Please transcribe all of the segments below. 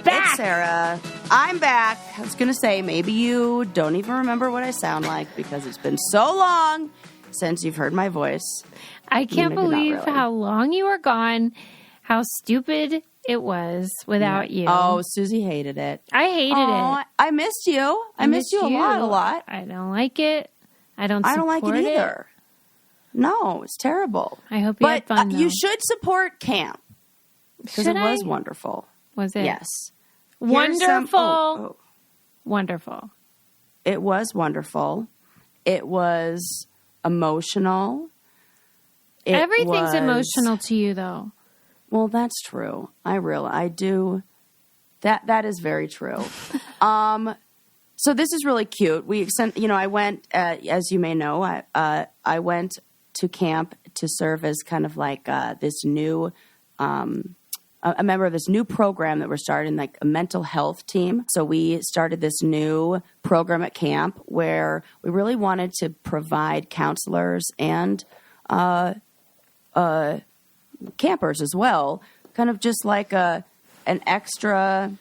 back. It's Sarah. I'm back. I was going to say, maybe you don't even remember what I sound like because it's been so long since you've heard my voice. I can't believe how long you were gone, how stupid it was without you. Oh, Susie hated it. I hated it. I missed you. I missed you a lot. I don't like it. I don't like it either. No, it's terrible. I hope you had fun, though. You should support camp because it was wonderful. Was it? Yes. Wonderful. Wonderful. It was wonderful. It was emotional. Everything's emotional to you, though. Well, that's true. I do. That is very true. So this is really cute. I went, as you may know, I went to camp to serve as kind of like this new, a member of this new program that we're starting, like a mental health team. So we started this new program at camp where we really wanted to provide counselors and campers as well, kind of just like an extra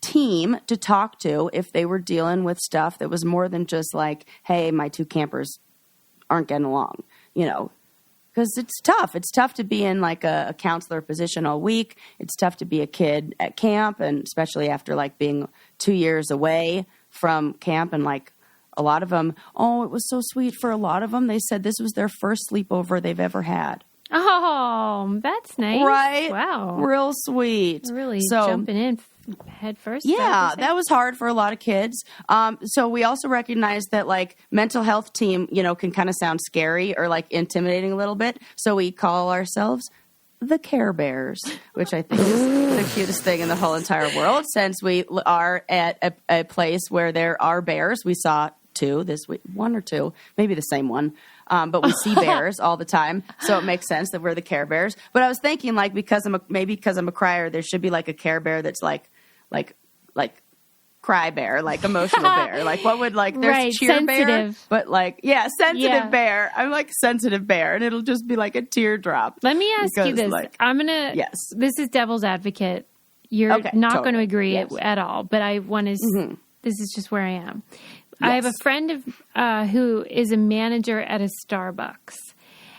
team to talk to if they were dealing with stuff that was more than just like, hey, my two campers aren't getting along, because it's tough. It's tough to be in like a counselor position all week. It's tough to be a kid at camp, and especially after like being 2 years away from camp. And like a lot of them, it was so sweet for a lot of them. They said this was their first sleepover they've ever had. Oh, that's nice. Right? Wow. Real sweet. Really jumping in head first. Yeah, that was hard for a lot of kids. So we also recognize that like mental health team, can kind of sound scary or like intimidating a little bit. So we call ourselves the Care Bears, which I think is the cutest thing in the whole entire world, since we are at a place where there are bears. We saw two this week, one or two, maybe the same one. But we see bears all the time, so it makes sense that we're the Care Bears. But I was thinking, like, because I'm a crier, there should be like a Care Bear that's like cry bear, like emotional bear. Like what would like there's cheer sensitive bear, but like sensitive bear. I'm like sensitive bear, and it'll just be like a teardrop. Let me ask you this: I'm gonna. Yes, this is devil's advocate. You're not going to agree at all, but I want to. Mm-hmm. This is just where I am. Yes. I have a friend who is a manager at a Starbucks.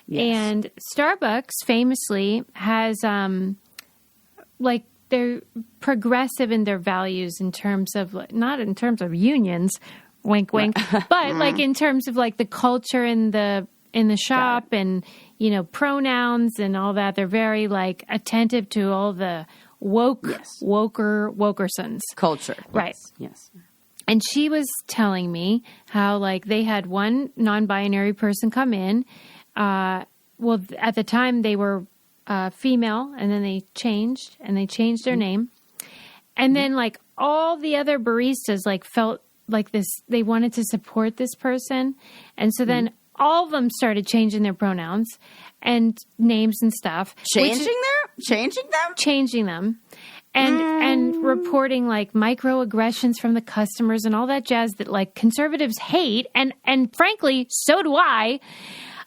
Yes. And Starbucks famously has, they're progressive in their values in terms of, not in terms of unions, wink, wink, but like in terms of like the culture in the shop and, pronouns and all that. They're very like attentive to all the wokersons. Culture. Right. Yes. And she was telling me how, like, they had one non-binary person come in. At the time they were female, and then they changed their name. And then, like, all the other baristas, like, felt like this, they wanted to support this person. And so then all of them started changing their pronouns and names and stuff. Changing them. And reporting like microaggressions from the customers and all that jazz that like conservatives hate, and frankly so do I,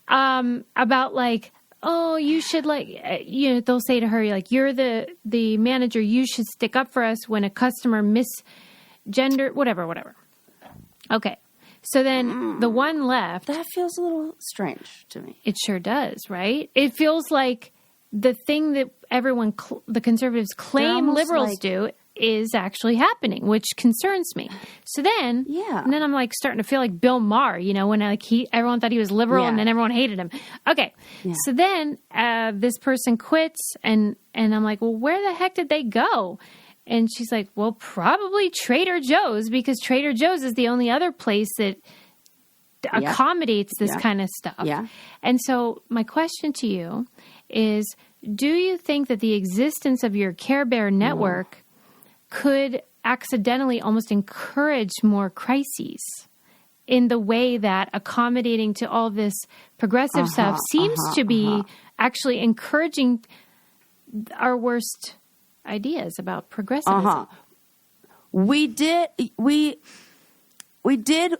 about like, oh, you should like, they'll say to her like, you're the manager, you should stick up for us when a customer misgender whatever. Okay, so then the one left. That feels a little strange to me. It sure does, right? It feels like the thing that the conservatives claim liberals do is actually happening, which concerns me. So then, and then I'm like starting to feel like Bill Maher, when everyone thought he was liberal and then everyone hated him. Okay. Yeah. So then, this person quits and I'm like, well, where the heck did they go? And she's like, well, probably Trader Joe's, because Trader Joe's is the only other place that accommodates this kind of stuff. Yeah. And so my question to you is, do you think that the existence of your Care Bear network could accidentally almost encourage more crises in the way that accommodating to all this progressive stuff seems to be actually encouraging our worst ideas about progressivism? we did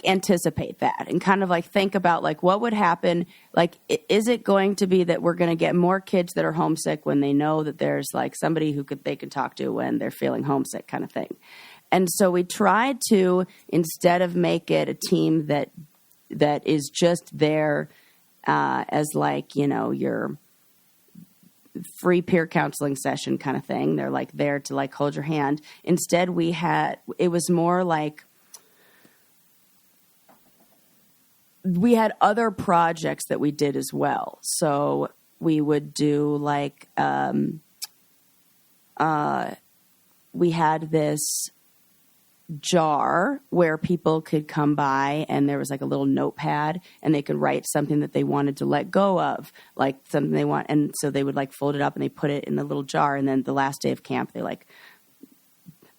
anticipate that and kind of like think about like what would happen. Like, is it going to be that we're going to get more kids that are homesick when they know that there's like somebody they can talk to when they're feeling homesick, kind of thing. And so we tried to, instead of make it a team that is just there as like, your free peer counseling session kind of thing. They're like there to like hold your hand. Instead, it was more like we had other projects that we did as well. So we would do like, we had this jar where people could come by and there was like a little notepad and they could write something that they wanted to let go of, like something they want. And so they would like fold it up and they put it in the little jar. And then the last day of camp, they like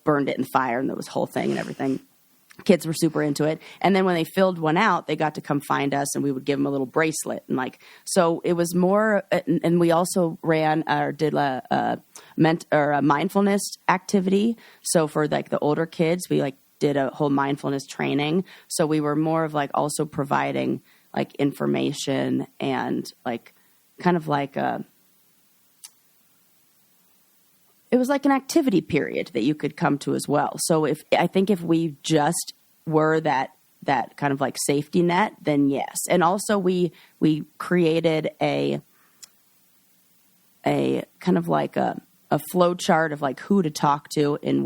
burned it in fire and there was a whole thing and everything. Kids were super into it. And then when they filled one out, they got to come find us and we would give them a little bracelet. And like, so it was more, and we also ran or did a mindfulness activity. So for like the older kids, we like did a whole mindfulness training. So we were more of like also providing like information and like kind of like it was like an activity period that you could come to as well. So I think if we just were that kind of like safety net, then yes. And also we created a kind of like a flow chart of like who to talk to in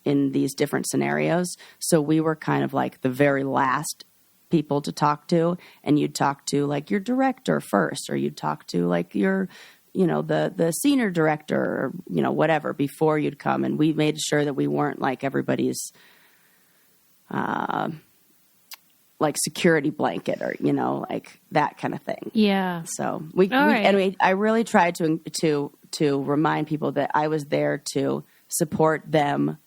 these different scenarios. So we were kind of like the very last people to talk to, and you'd talk to like your director first, or you'd talk to like your the senior director or, whatever before you'd come. And we made sure that we weren't like everybody's, like security blanket or, like that kind of thing. Yeah. So I really tried to remind people that I was there to support them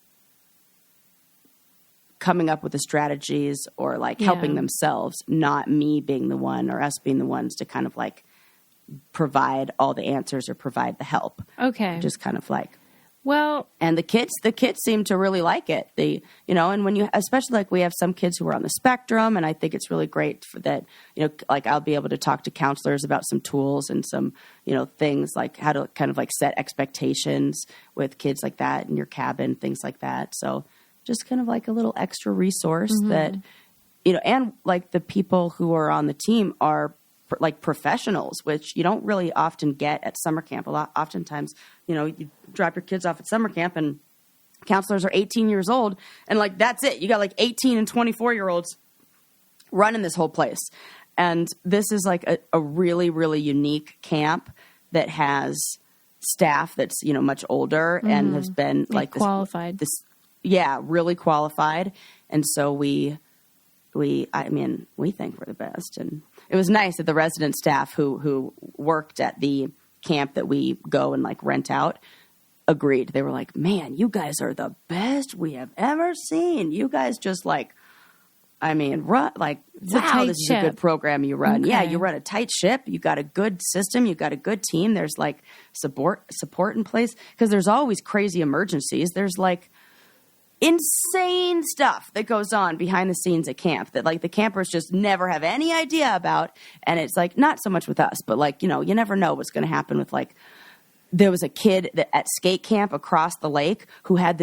coming up with the strategies or like helping themselves, not me being the one or us being the ones to kind of like provide all the answers or provide the help. Okay. Just kind of like, well, and the kids seem to really like it. And when especially like we have some kids who are on the spectrum, and I think it's really great for that, like I'll be able to talk to counselors about some tools and some, things like how to kind of like set expectations with kids like that in your cabin, things like that. So just kind of like a little extra resource that, and like the people who are on the team are like professionals, which you don't really often get at summer camp. Oftentimes, you drop your kids off at summer camp and counselors are 18 years old and like, that's it. You got like 18 and 24-year-olds running this whole place. And this is like a really, really unique camp that has staff that's, much older and has been like qualified. Really qualified. And so we think we're the best. And it was nice that the resident staff who worked at the camp that we go and like rent out agreed. They were like, man, you guys are the best we have ever seen. You guys just like, run like, wow, this is a good program you run. Okay. Yeah, you run a tight ship. You got a good system. You got a good team. There's like support in place because there's always crazy emergencies. There's like insane stuff that goes on behind the scenes at camp that like the campers just never have any idea about. And it's like, not so much with us, but like, you never know what's going to happen with like, there was a kid at skate camp across the lake who had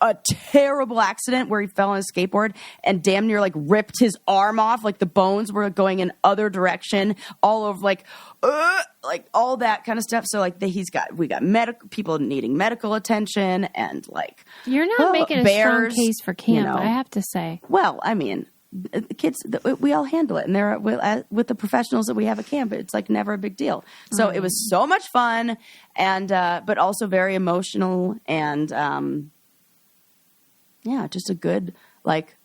a terrible accident where he fell on his skateboard and damn near like ripped his arm off. Like the bones were going in other direction all over like all that kind of stuff. So like we got medical people needing medical attention and like, you're not making a strong case for camp, I have to say. Well, the kids, we all handle it, and they're with the professionals that we have at camp. It's like never a big deal. So it was so much fun, and but also very emotional, and just a good like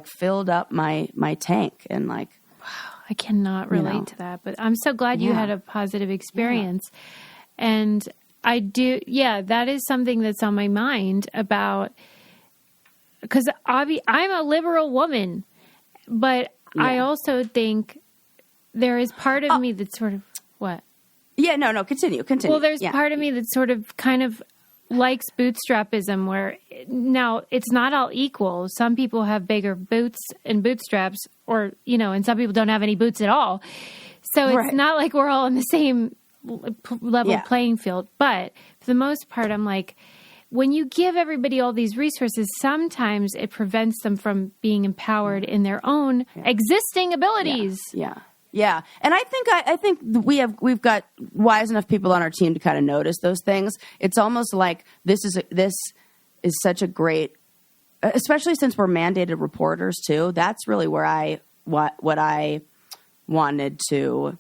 filled up my tank, and like, wow, I cannot relate to that, but I'm so glad you had a positive experience, and I do. Yeah, that is something that's on my mind about. Because I'm a liberal woman, but I also think there is part of me that's sort of, what? Yeah, no, continue. Well, there's part of me that's sort of kind of likes bootstrapism, where now it's not all equal. Some people have bigger boots and bootstraps, or, and some people don't have any boots at all. So it's not like we're all in the same level playing field. But for the most part, I'm like, when you give everybody all these resources, sometimes it prevents them from being empowered in their own existing abilities. Yeah. And I think we've got wise enough people on our team to kind of notice those things. It's almost like this is such a great, especially since we're mandated reporters too. That's really where what I wanted to,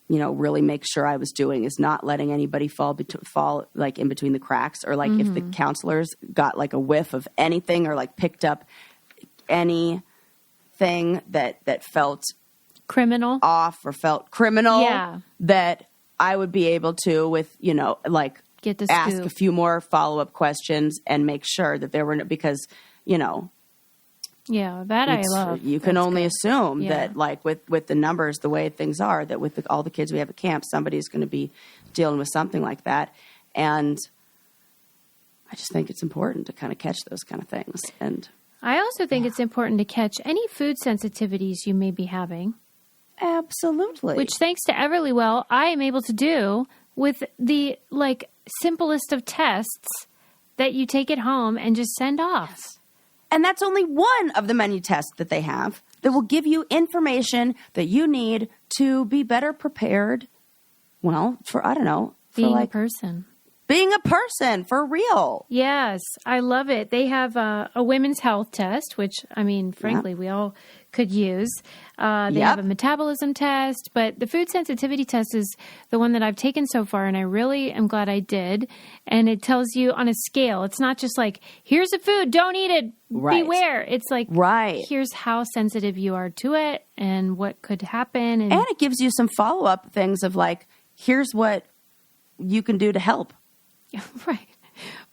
really make sure I was doing, is not letting anybody fall like in between the cracks, or like if the counselors got like a whiff of anything, or like picked up anything that felt criminal off or felt criminal, that I would be able to, get the ask scoop. a few more follow-up questions and make sure that there were because, that I love. You can only assume that, like, with the numbers, the way things are, that with all the kids we have at camp, somebody's going to be dealing with something like that. And I just think it's important to kind of catch those kind of things. And I also think it's important to catch any food sensitivities you may be having. Absolutely. Which, thanks to Everlywell, I am able to do with the, simplest of tests that you take at home and just send off. Yes. And that's only one of the many tests that they have that will give you information that you need to be better prepared. Well, Being a person. Being a person, for real. Yes, I love it. They have a women's health test, which, frankly, we all could use. They have a metabolism test, but the food sensitivity test is the one that I've taken so far, and I really am glad I did. And it tells you on a scale. It's not just like, here's a food, don't eat it, beware. It's like, here's how sensitive you are to it and what could happen. And it gives you some follow-up things of like, here's what you can do to help.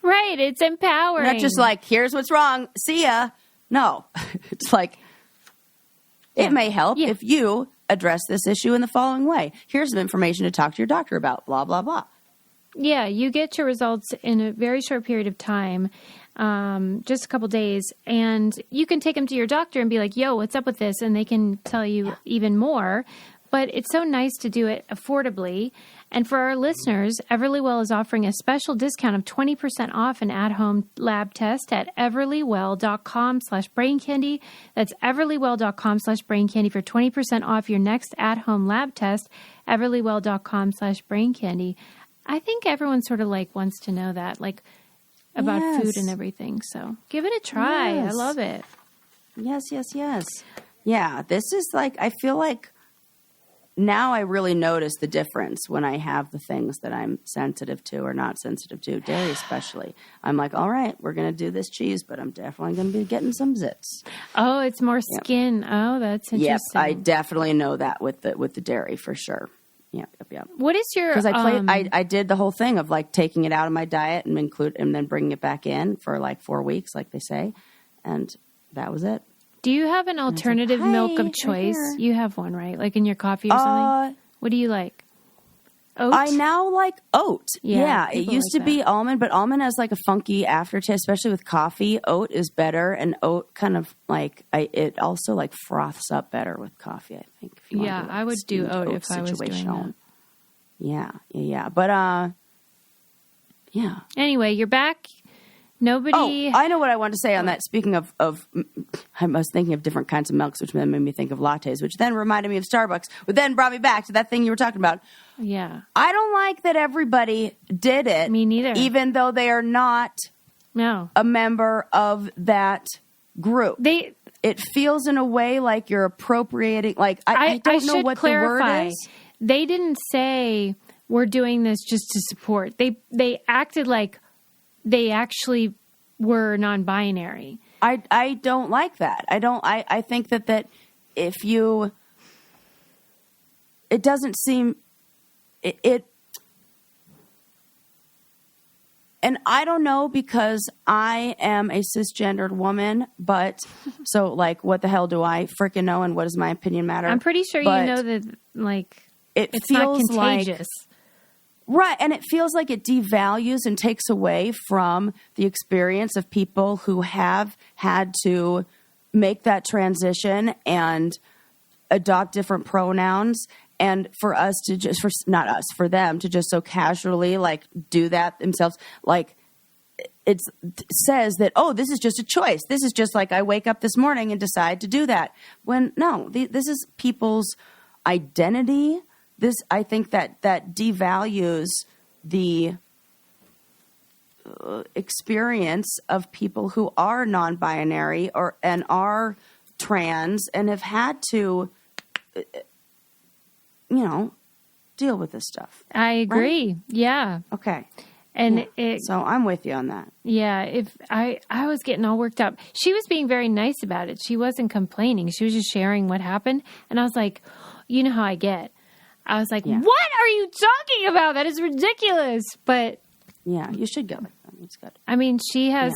Right. It's empowering. Not just like, here's what's wrong, see ya. No, it's like, it may help if you address this issue in the following way. Here's some information to talk to your doctor about, blah, blah, blah. Yeah, you get your results in a very short period of time, just a couple days, and you can take them to your doctor and be like, yo, what's up with this? And they can tell you even more. But it's so nice to do it affordably. And for our listeners, Everlywell is offering a special discount of 20% off an at-home lab test at everlywell.com/braincandy. That's everlywell.com/braincandy for 20% off your next at-home lab test, everlywell.com/braincandy. I think everyone sort of wants to know that, about food and everything. So give it a try. Yes. I love it. Yes. Yeah, this is I feel like now I really notice the difference when I have the things that I'm sensitive to or not sensitive to, dairy especially. I'm like, all right, we're going to do this cheese, but I'm definitely going to be getting some zits. Oh, it's more skin. Oh, that's interesting. Yep, I definitely know that with the dairy for sure. Yep. What is your? Because I did the whole thing of taking it out of my diet and then bringing it back in for 4 weeks, like they say, and that was it. Do you have an alternative milk of choice? You have one, right? In your coffee or something? What do you like? Oat? I now like oat. Yeah, it used to be that. almond, but almond has a funky aftertaste, especially with coffee. Oat is better, and oat kind of it also froths up better with coffee, I think. If you want to do, I would do oat if I was doing that. Yeah. But, yeah. Anyway, you're back. Nobody... Oh, I know what I want to say on that. Speaking of, I was thinking of different kinds of milks, which then made me think of lattes, which then reminded me of Starbucks, which then brought me back to that thing you were talking about. Yeah. I don't like that everybody did it. Me neither. Even though they are not a member of that group. It feels in a way like you're appropriating, I don't know what the word is. They didn't say, we're doing this just to support. They acted like they actually were non-binary. I don't like that. I think that if you, it doesn't seem, it, and I don't know because I am a cisgendered woman, but so what the hell do I freaking know and what does my opinion matter? I'm pretty sure you know that, it it's feels not contagious. Right. And it feels like it devalues and takes away from the experience of people who have had to make that transition and adopt different pronouns. And for us to just, not us, for them to just so casually like do that themselves, like it says that, oh, this is just a choice. This is just like I wake up this morning and decide to do that. When no, this is people's identity. I think that devalues the experience of people who are non-binary and are trans and have had to, deal with this stuff. I agree. Right? Yeah. Okay. And so I'm with you on that. Yeah. If I was getting all worked up, she was being very nice about it. She wasn't complaining. She was just sharing what happened. And I was like, you know how I get. I was like, what are you talking about? That is ridiculous. But yeah, you should go with them. It's good. I mean, she has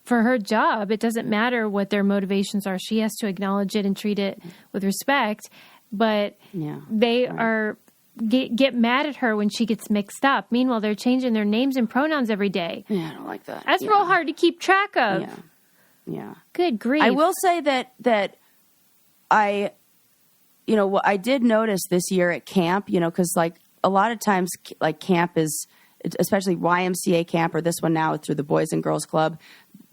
for her job, it doesn't matter what their motivations are. She has to acknowledge it and treat it with respect. But they are get mad at her when she gets mixed up. Meanwhile, they're changing their names and pronouns every day. Yeah, I don't like that. That's real hard to keep track of. Yeah. Good grief. I will say that I did notice this year at camp, because like a lot of times like camp is, especially YMCA camp or this one now through the Boys and Girls Club,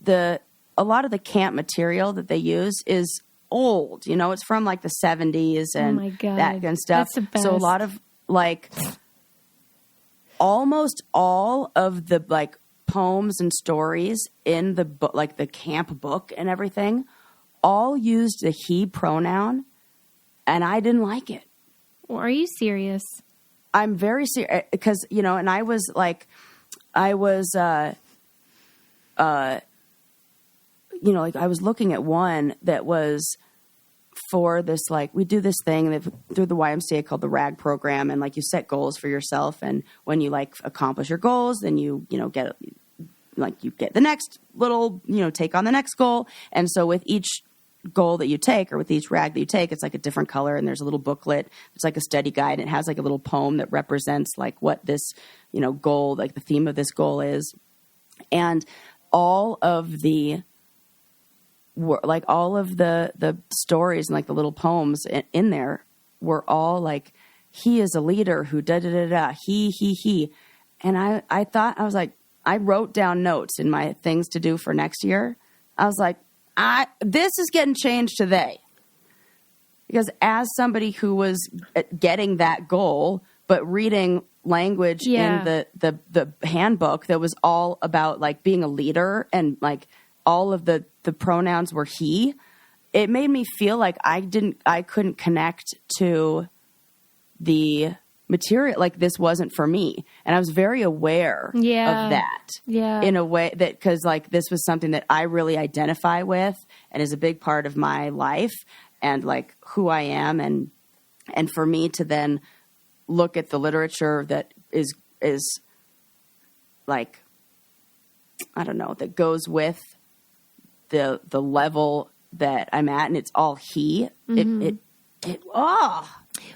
a lot of the camp material that they use is old, it's from like the 70s and that kind of stuff. That's the best. So a lot of like almost all of the like poems and stories in the book, like the camp book and everything, all used the he pronoun. And I didn't like it. Well, are you serious? I'm very serious because, and I was like, I was looking at one that was for this, like, we do this thing through the YMCA called the RAG program. And like you set goals for yourself. And when you like accomplish your goals, then you get the next little, take on the next goal. And so with each goal that you take or with each rag that you take, it's like a different color and there's a little booklet. It's like a study guide and it has like a little poem that represents like what this, goal, like the theme of this goal is. And all of the stories and like the little poems in there were all like, he is a leader who da-da-da-da, he. And I thought, I was like, I wrote down notes in my things to do for next year. I was like, this is getting changed to they. Because as somebody who was getting that goal, but reading language in the handbook that was all about like being a leader and like all of the pronouns were he, it made me feel like I couldn't connect to the material, like this wasn't for me. And I was very aware of that in a way that, because like this was something that I really identify with and is a big part of my life and like who I am. And for me to then look at the literature that is like, I don't know, that goes with the level that I'm at and it's all he, Well,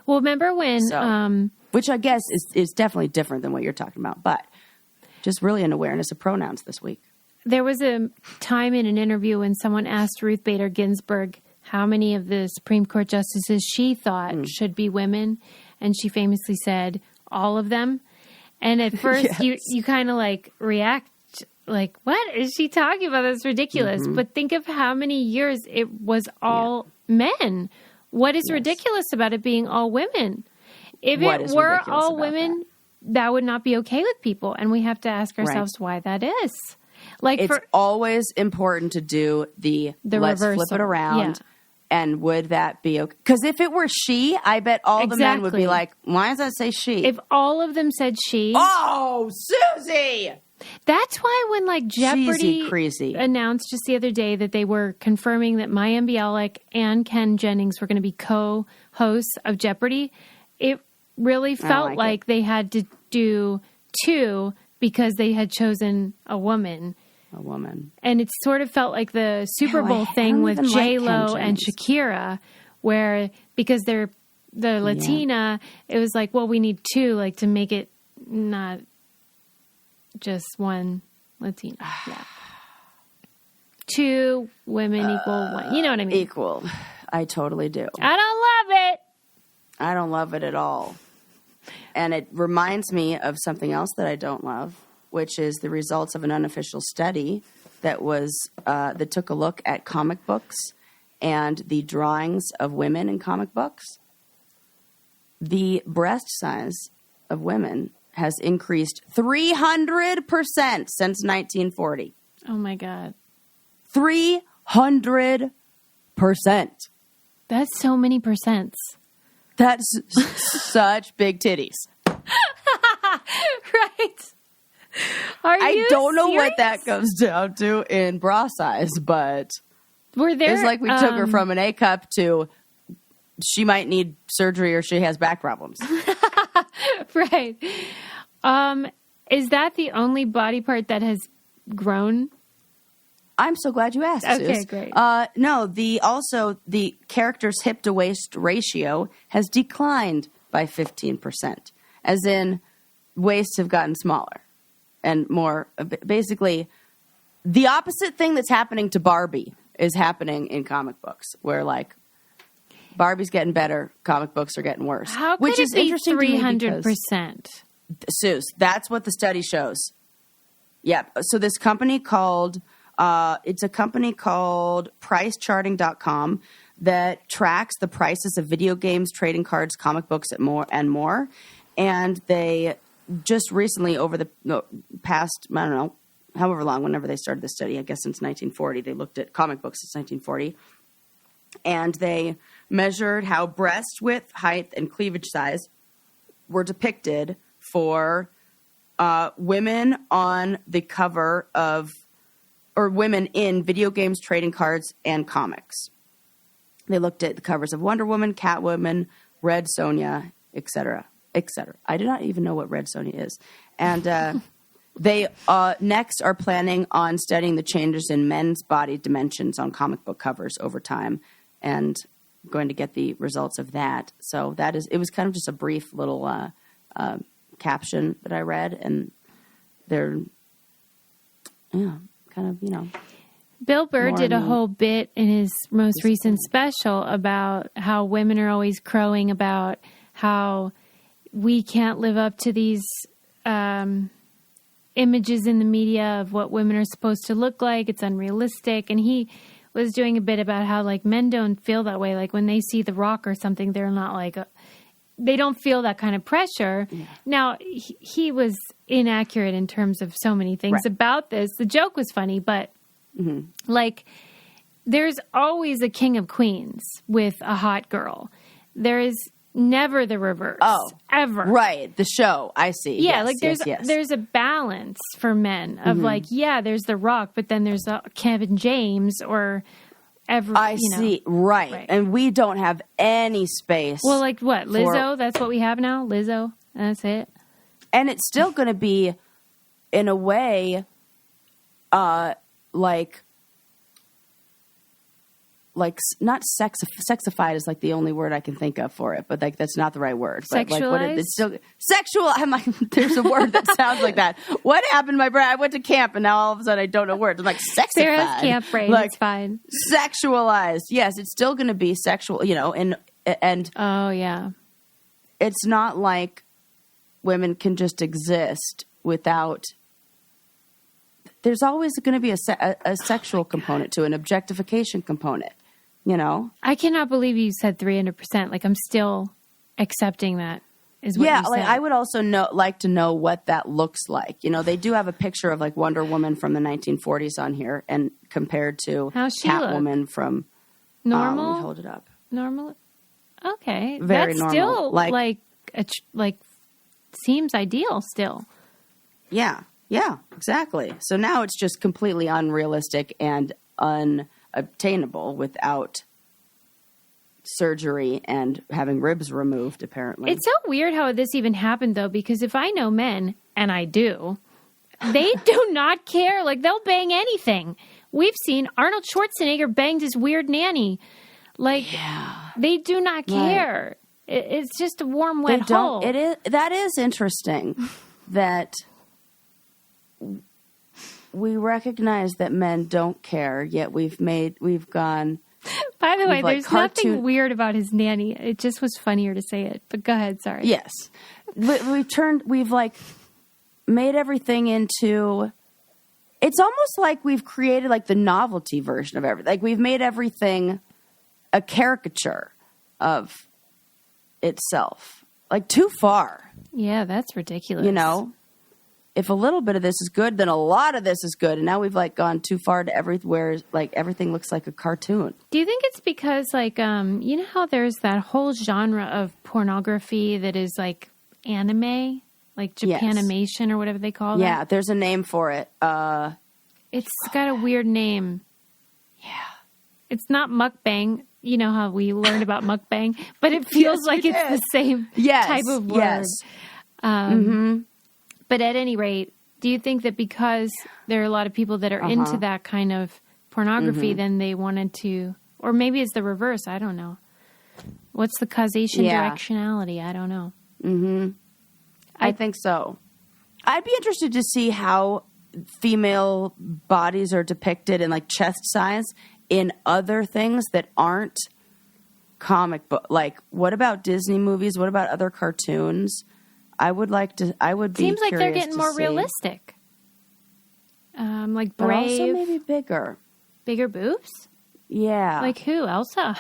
remember when, which I guess is definitely different than what you're talking about, but just really an awareness of pronouns this week. There was a time in an interview when someone asked Ruth Bader Ginsburg how many of the Supreme Court justices she thought should be women. And she famously said, all of them. And at first you kind of like react like, what is she talking about? That's ridiculous. Mm-hmm. But think of how many years it was all men. What is ridiculous about it being all women? If it were all women, that would not be okay with people. And we have to ask ourselves why that is. Like it's always important to do the let's reversal. Flip it around. Yeah. And would that be okay? Because if it were she, I bet all the men would be like, why does that say she? If all of them said she. Oh, Susie! That's why when like Jeopardy announced just the other day that they were confirming that Maya Bialik and Ken Jennings were going to be co-hosts of Jeopardy, it really felt like they had to do two because they had chosen a woman. And it sort of felt like the Super Bowl thing with J-Lo and Shakira, where because they're the Latina, it was like, well, we need two like to make it not just one Latina. Yeah. 2 women equal 1. You know what I mean? Equal. I totally do. I don't love it. I don't love it at all. And it reminds me of something else that I don't love, which is the results of an unofficial study that took a look at comic books and the drawings of women in comic books. The breast size of women has increased 300% since 1940. Oh my God. 300%. That's so many percents. That's such big titties. Right. I don't know serious? what that comes down to in bra size, but it's like we took her from an A cup to she might need surgery or she has back problems. Right. Is that the only body part that has grown? I'm so glad you asked. Okay, Sus. great. No, the character's hip to waist ratio has declined by 15%, as in waists have gotten smaller and more. Basically, the opposite thing that's happening to Barbie is happening in comic books, where like Barbie's getting better, comic books are getting worse. How could which it is be interesting 300%? Sus, that's what the study shows. Yep. So this company called PriceCharting.com that tracks the prices of video games, trading cards, comic books, and more. And they just recently, over the past, I don't know, however long, whenever they started the study, I guess since 1940, they looked at comic books since 1940. And they measured how breast width, height, and cleavage size were depicted for women on the cover of, or women in video games, trading cards, and comics. They looked at the covers of Wonder Woman, Catwoman, Red Sonja, etc., etc. I do not even know what Red Sonja is. And they next are planning on studying the changes in men's body dimensions on comic book covers over time, and going to get the results of that. So it was kind of just a brief little caption that I read, and they're, kind of, Bill Burr did a whole bit in his most recent special about how women are always crowing about how we can't live up to these images in the media of what women are supposed to look like. It's unrealistic. And he was doing a bit about how like men don't feel that way. Like when they see The Rock or something, they're not like, they don't feel that kind of pressure. Yeah. Now, he was inaccurate in terms of so many things about this. The joke was funny, but like there's always a king of queens with a hot girl. There is never the reverse. Oh, ever. Right. The show. I see. Yeah. Yes, like there's a balance for men of like, yeah, there's The Rock, but then there's Kevin James or I see. Right. And we don't have any space. Well, like what? Lizzo? That's what we have now? Lizzo? That's it? And it's still going to be, in a way, like not sexified is like the only word I can think of for it, but like that's not the right word. Sexualized? But like it's still sexual. I'm like, there's a word that sounds like that. What happened to my brain? I went to camp and now all of a sudden I don't know words. I'm like sexified. Sarah's camp brain. Like, it's fine. Sexualized. Yes, it's still going to be sexual. And oh yeah, it's not like women can just exist without. There's always going to be a sexual component to an objectification component, I cannot believe you said 300%. Like I'm still accepting that. Is what you said. Like I would also like to know what that looks like. They do have a picture of like Wonder Woman from the 1940s on here, and compared to Catwoman from normal. Hold it up. Normal. Okay, very that's normal. Still like seems ideal still. Yeah, exactly. So now it's just completely unrealistic and unobtainable without surgery and having ribs removed, apparently. It's so weird how this even happened, though, because if I know men, and I do, they do not care. Like, they'll bang anything. We've seen Arnold Schwarzenegger banged his weird nanny. Like, they do not care. Right. It's just a warm, wet hole. That is interesting. that we recognize that men don't care, yet we've gone. By the way, there's nothing weird about his nanny. It just was funnier to say it. But go ahead, sorry. Yes. We've like made everything into, it's almost like we've created like the novelty version of everything. Like we've made everything a caricature of itself. Like too far. Yeah, that's ridiculous. You know? If a little bit of this is good, then a lot of this is good. And now we've like gone too far to everywhere. Like everything looks like a cartoon. Do you think it's because like, you know how there's that whole genre of pornography that is like anime, like Japanimation or whatever they call it? Yeah, there's a name for it. It's got a weird name. Yeah. It's not mukbang. You know how we learned about mukbang, but it feels like it's the same type of word. Yes. But at any rate, do you think that because there are a lot of people that are into that kind of pornography, then they wanted to, or maybe it's the reverse, I don't know. What's the causation directionality? I don't know. I think so. I'd be interested to see how female bodies are depicted in like chest size in other things that aren't comic book. Like, what about Disney movies? What about other cartoons? I would be Seems like they're getting more see. Realistic. Like but Brave. also maybe bigger. Bigger boobs? Yeah. Like who? Elsa?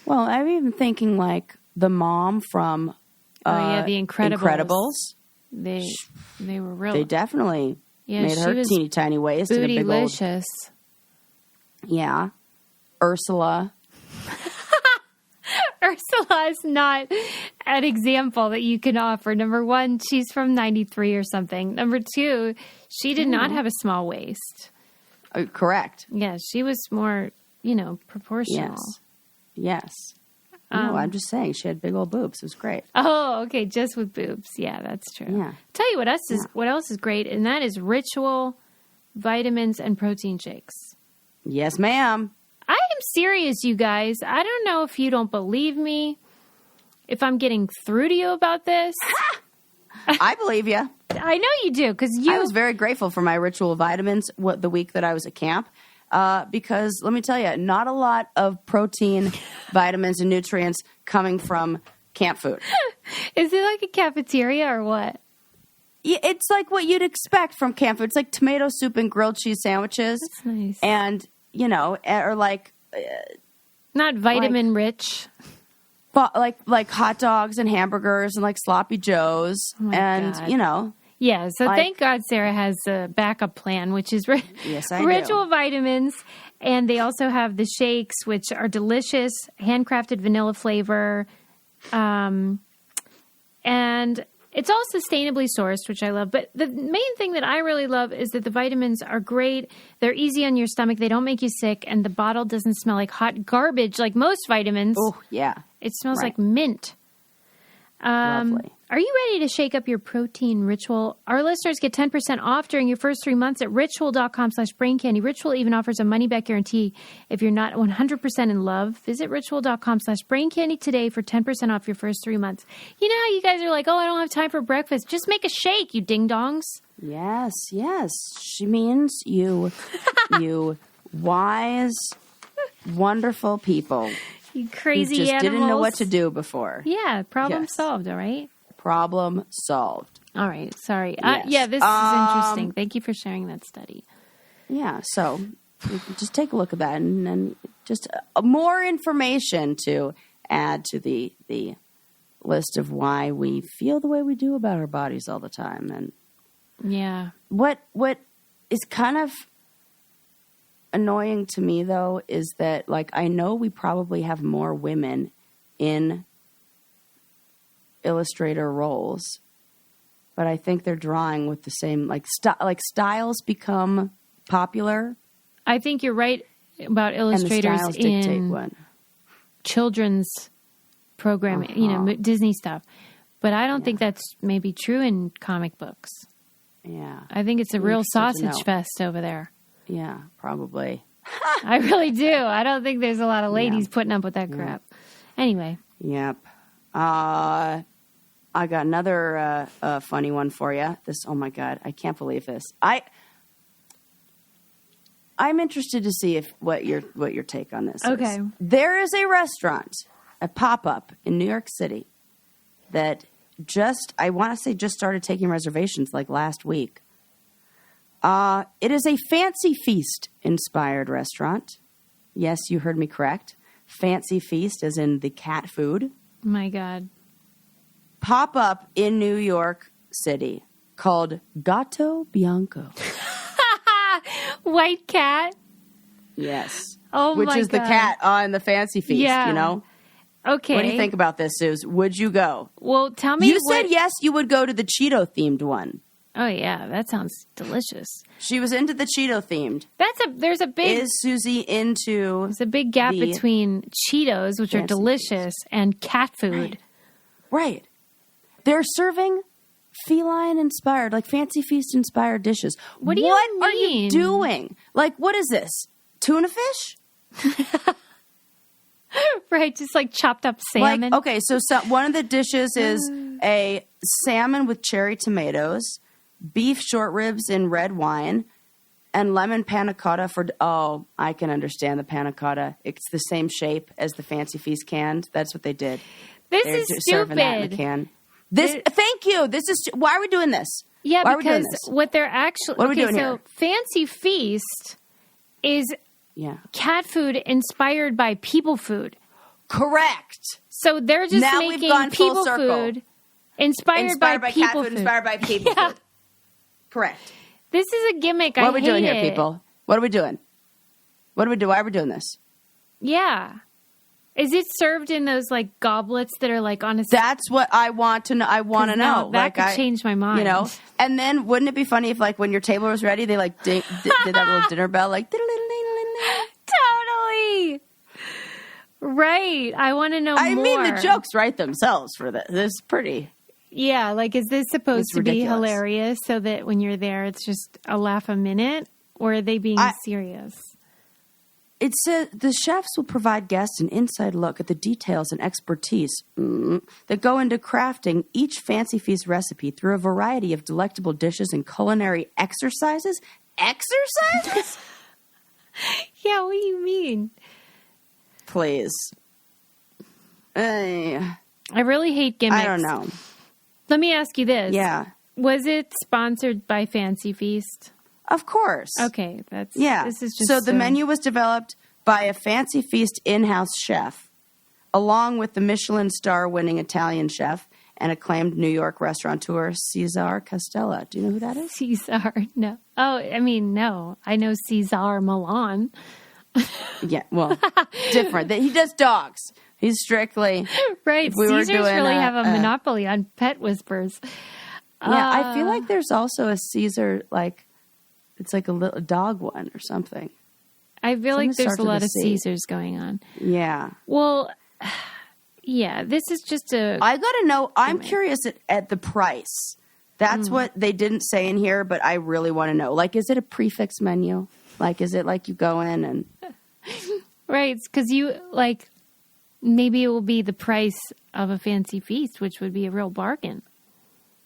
Well, I'm even thinking like the mom from The Incredibles. They were real. They definitely made her teeny tiny waist and a big old. Bootylicious. Yeah. Ursula. Ursula is not an example that you can offer. Number one, she's from 93 or something. Number two, she did not have a small waist. Correct. Yeah, she was more, proportional. Yes. No, I'm just saying she had big old boobs. It was great. Oh, okay, just with boobs. Yeah, that's true. Yeah. Tell you what else is great, and that is Ritual vitamins and protein shakes. Yes, ma'am. I am serious, you guys. I don't know if you don't believe me, if I'm getting through to you about this. I believe you. I know you do, because I was very grateful for my Ritual vitamins the week that I was at camp, because let me tell you, not a lot of protein, vitamins, and nutrients coming from camp food. Is it like a cafeteria or what? Yeah, it's like what you'd expect from camp food. It's like tomato soup and grilled cheese sandwiches. That's nice. And, or like... not vitamin rich. Like hot dogs and hamburgers and like sloppy joes. Oh and, God. Yeah, so thank God Sarah has a backup plan, which is yes, I Ritual do. Vitamins. And they also have the shakes, which are delicious, handcrafted vanilla flavor. And it's all sustainably sourced, which I love. But the main thing that I really love is that the vitamins are great. They're easy on your stomach. They don't make you sick. And the bottle doesn't smell like hot garbage like most vitamins. Oh, yeah. It smells like mint. Lovely. Are you ready to shake up your protein ritual? Our listeners get 10% off during your first 3 months at ritual.com/braincandy. Ritual even offers a money-back guarantee if you're not 100% in love. Visit ritual.com/braincandy today for 10% off your first 3 months. You know how you guys are like, I don't have time for breakfast. Just make a shake, you ding-dongs. Yes. She means you wise, wonderful people. You crazy who just animals. Didn't know what to do before. Yeah, problem solved, all right? Problem solved. All right, sorry. Yes. This is interesting. Thank you for sharing that study. Yeah, so just take a look at that and just more information to add to the list of why we feel the way we do about our bodies all the time. And yeah, what is kind of annoying to me, though, is that, like, I know we probably have more women in illustrator roles, but I think they're drawing with the same, like styles become popular. I think you're right about illustrators and the styles dictate in what. Children's programming, Disney stuff. But I don't think that's maybe true in comic books. Yeah. I think it's a real sausage fest over there. Yeah, probably. I really do. I don't think there's a lot of ladies putting up with that crap. Anyway. Yep. I I got another funny one for you. Oh my God, I can't believe this. I'm interested to see what your take on this is. There is a restaurant, a pop-up in New York City that just started taking reservations like last week. It is a Fancy Feast inspired restaurant. Yes, you heard me correct. Fancy Feast as in the cat food. My God. Pop up in New York City called Gatto Bianco. White cat? Yes. Oh my God. Which is the cat on the Fancy Feast, you know? Okay. What do you think about this, Suze? Would you go? Well, tell me. You said yes, you would go to the Cheeto-themed one. Oh, yeah. That sounds delicious. She was into the Cheeto-themed. There's a big... Is Susie into... There's a big gap between Cheetos, which are delicious, and cat food. Right. They're serving feline-inspired, like Fancy Feast-inspired dishes. What do you mean? What are you doing? Like, what is this? Tuna fish? Right, just like chopped up salmon. Like, okay, so one of the dishes is a salmon with cherry tomatoes, beef short ribs in red wine, and lemon panna cotta I can understand the panna cotta. It's the same shape as the Fancy Feast cans. That's what they did. They're is stupid. Serving that in a can. Thank you. Why are we doing this? Yeah, why because what they're actually... What are we doing here? Fancy Feast is cat food inspired by people food. Correct. So they're just making people food inspired by people cat food. Inspired by people food. Correct. This is a gimmick. What are we doing here, people? What are we doing? What do we do? Why are we doing this? Yeah. Is it served in those like goblets that are like on a... That's what I want to know. I want to know. That could change my mind. You know? And then wouldn't it be funny if like when your table was ready, they like did that little dinner bell like... Totally. Right. I want to know more. I mean, the jokes write themselves for this. This is pretty... Yeah, like is this supposed to be hilarious so that when you're there it's just a laugh a minute? Or are they being serious? It says the chefs will provide guests an inside look at the details and expertise that go into crafting each Fancy Feast recipe through a variety of delectable dishes and culinary exercises. Exercises? Yeah, what do you mean? Please. I really hate gimmicks. I don't know. Let me ask you this. Yeah. Was it sponsored by Fancy Feast? Of course. Okay, this is just so the menu was developed by a Fancy Feast in-house chef, along with the Michelin star-winning Italian chef and acclaimed New York restaurateur Cesar Castella. Do you know who that is? Cesar, no. Oh, I mean, no. I know Cesar Milan. Yeah, well, different. He does dogs. He's strictly right. Caesars really have a monopoly on pet whispers. Yeah, I feel like there's also a Caesar like. It's like a little dog one or something. I feel like there's a lot of Caesars going on. Yeah. Well, yeah, this is just I got to know. I'm curious at the price. That's what they didn't say in here, but I really want to know. Like, is it a prefix menu? Like, is it like you go in and... Right, because you, like, maybe it will be the price of a Fancy Feast, which would be a real bargain.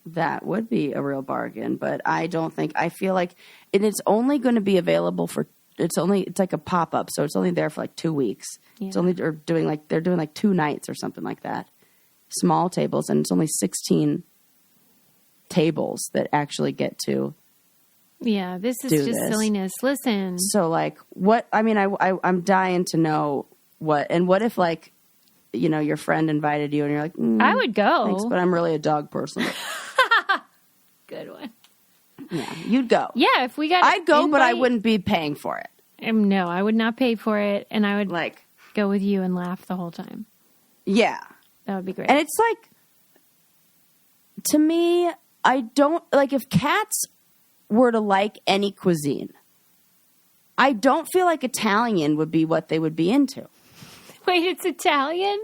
That would be a real bargain, but I feel like it's only going to be available it's like a pop-up, so it's only there for like 2 weeks. Yeah. They're doing like 2 nights or something like that. Small tables, and it's only 16 tables that actually get to. Yeah, this is just silliness. Listen. So like what, I mean, I'm dying to know what if like, you know, your friend invited you and you're like, I would go. Thanks, but I'm really a dog person. Good one. Yeah, you'd go. Yeah, if we got I'd go, but I wouldn't be paying for it. No, I would not pay for it, and I would like go with you and laugh the whole time. Yeah. That would be great. And it's like, to me, I don't, like if cats were to like any cuisine, I don't feel like Italian would be what they would be into. Wait, it's Italian?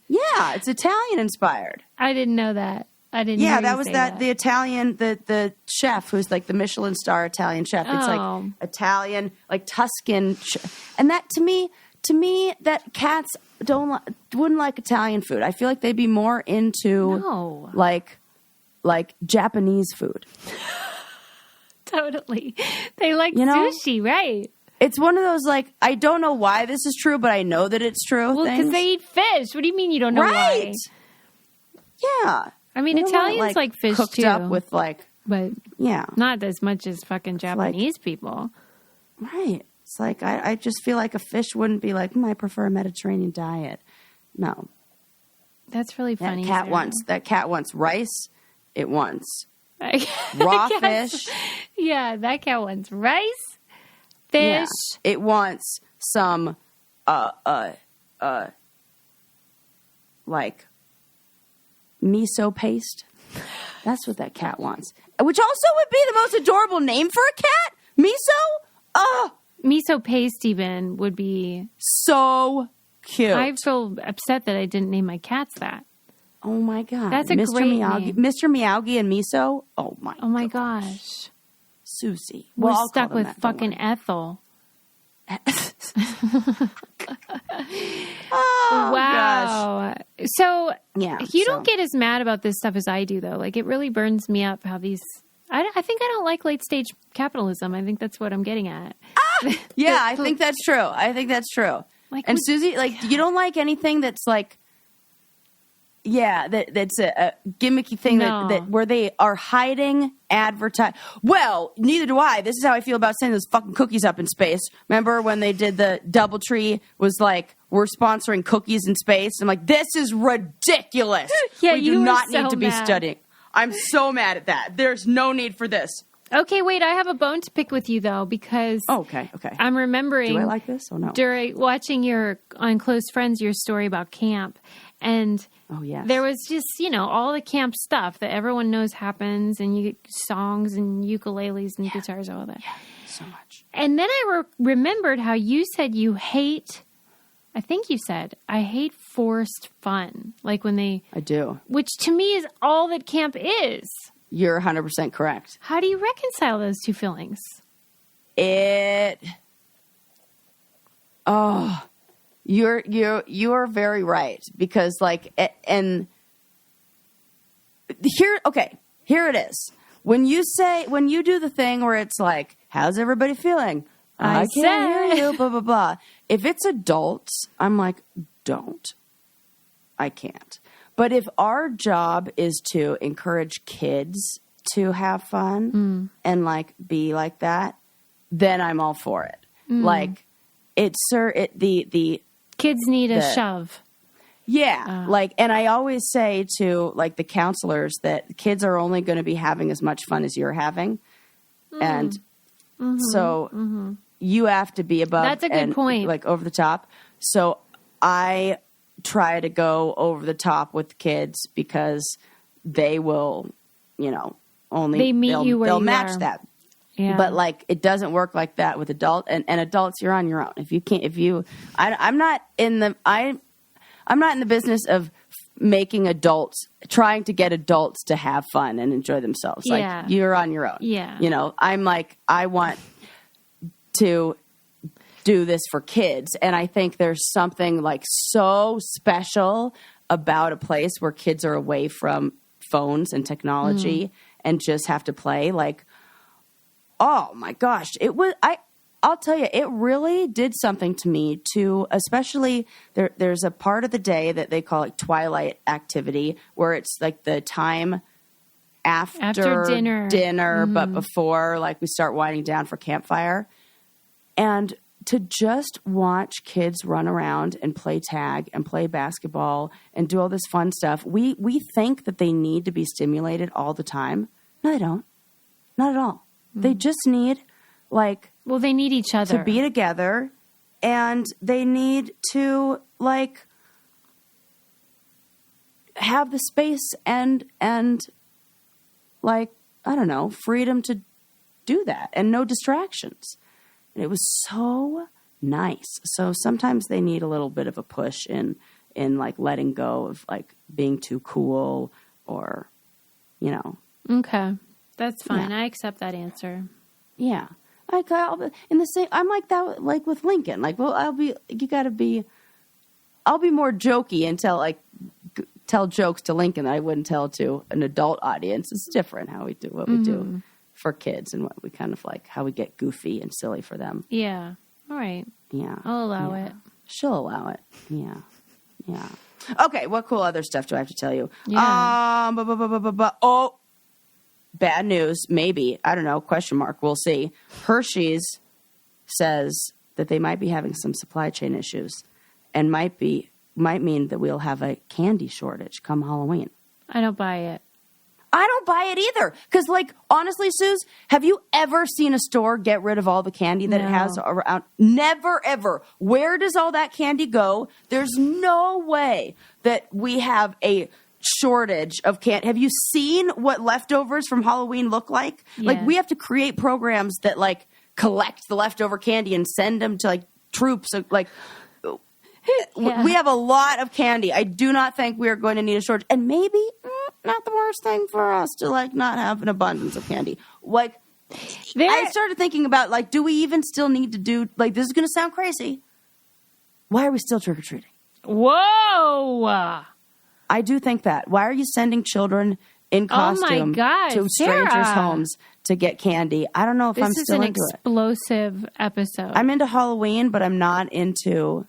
Yeah, it's Italian inspired. I didn't know that. I didn't. Yeah, that was the Italian, the chef who's like the Michelin star Italian chef. It's like Italian, like Tuscan, and that to me, to me that cats wouldn't like Italian food. I feel like they'd be more into like Japanese food. Totally. They like sushi, right? It's one of those, like, I don't know why this is true, but I know that it's true. Well, because they eat fish. What do you mean you don't know why? Yeah. I mean, Italians like fish cooked too. Up with like, but not as much as fucking Japanese people. Right. It's like, I just feel like a fish wouldn't be like, I prefer a Mediterranean diet. No. That's really funny. That cat wants rice. It wants raw fish. Yeah, that cat wants rice, fish. Yeah. It wants some, like miso paste. That's what that cat wants. Which also would be the most adorable name for a cat. Miso? Miso paste even would be so cute. I feel upset that I didn't name my cats that. Oh my god. That's a great name. Mr. Miyagi and Miso? Oh my gosh. Susie. We're stuck with fucking Ethel. Oh, wow. Gosh. So you don't get as mad about this stuff as I do, though. Like, it really burns me up how these... I think I don't like late-stage capitalism. I think that's what I'm getting at. Yeah, I think that's true. Like, and Susie, like, you don't like anything that's like... Yeah, that's a gimmicky thing that where they are hiding advertise. Well, neither do I. This is how I feel about sending those fucking cookies up in space. Remember when they did the DoubleTree was like, we're sponsoring cookies in space? I'm like, this is ridiculous. Yeah, we do not need to be studying. I'm so mad at that. There's no need for this. Okay, wait, I have a bone to pick with you, though, because okay. I'm remembering... Do I like this or no? During watching on Close Friends, your story about camp, and... Oh, yes. There was just, all the camp stuff that everyone knows happens, and you get songs and ukuleles and guitars, all that. Yeah, so much. And then I remembered how you said you hate, I think you said, I hate forced fun. Like when they... I do. Which to me is all that camp is. You're 100% correct. How do you reconcile those two feelings? You're very right, because like, and here it is. When you do the thing where it's like, how's everybody feeling? I can't hear you, blah, blah, blah. If it's adults, I'm like, don't. I can't. But if our job is to encourage kids to have fun and like be like that, then I'm all for it. Like the kids need a shove. Yeah. Like, and I always say to like the counselors that kids are only going to be having as much fun as you're having. And so you have to be above. That's a good point. Like over the top. So I try to go over the top with kids because they will, they'll match that. Yeah. But like, it doesn't work like that with adults and adults. You're on your own. I'm not in the business of making trying to get adults to have fun and enjoy themselves. Yeah. Like, you're on your own. Yeah. I'm like, I want to do this for kids. And I think there's something like so special about a place where kids are away from phones and technology and just have to play. Like, oh my gosh, I'll tell you, it really did something to me too, especially there's a part of the day that they call it twilight activity, where it's like the time after dinner, but before like we start winding down for campfire. And to just watch kids run around and play tag and play basketball and do all this fun stuff, we think that they need to be stimulated all the time. No, they don't. Not at all. They just need, like... Well, they need each other. To be together, and they need to, like, have the space and like, I don't know, freedom to do that, and no distractions. And it was so nice. So sometimes they need a little bit of a push in like, letting go of, like, being too cool or, Okay. That's fine. Yeah. I accept that answer. Yeah. in the same. I'm like that, like with Lincoln. Like, well, I'll be more jokey and tell jokes to Lincoln that I wouldn't tell to an adult audience. It's different how we do what we do for kids and what we kind of like, how we get goofy and silly for them. Yeah. All right. Yeah. I'll allow it. She'll allow it. Yeah. Yeah. Okay. What cool other stuff do I have to tell you? Yeah. Oh, bad news. Maybe. I don't know. Question mark. We'll see. Hershey's says that they might be having some supply chain issues and might mean that we'll have a candy shortage come Halloween. I don't buy it. I don't buy it either. Because, like, honestly, Suze, have you ever seen a store get rid of all the candy that it has around? Never, ever. Where does all that candy go? There's no way that we have a shortage of candy. Have you seen what leftovers from Halloween look like? Yes. Like, we have to create programs that, like, collect the leftover candy and send them to, like, troops. Like, we have a lot of candy. I do not think we are going to need a shortage. And maybe not the worst thing for us to, like, not have an abundance of candy. Like, I started thinking about, like, do we even still need to do, like, this is going to sound crazy. Why are we still trick-or-treating? Whoa! I do think that. Why are you sending children in costume to strangers' homes to get candy? I don't know if I'm still into it. This is an explosive episode. I'm into Halloween, but I'm not into